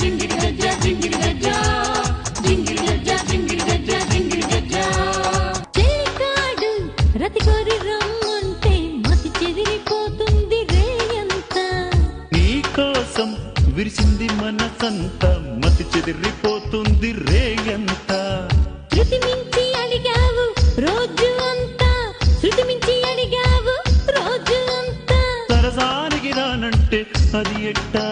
జింగిడి గజ్జ జింగిడి గజ్జ జింగిడి గజ్జ జింగిడి గజ్జ జింగిడి గజ్జ చెలికాడు రతి కోరి రమ్మంటే మతి చెదిరిపోతుంది రేయంతా నీకోసం విరిసింది మనసంతా మతి చెదిరిపోతుంది రేయంతా శృతి మించి అడిగావు రోజు అంతా శృతి మించి అడిగావు రోజు అంతా సరసానికి రానంటే అది ఎట్టా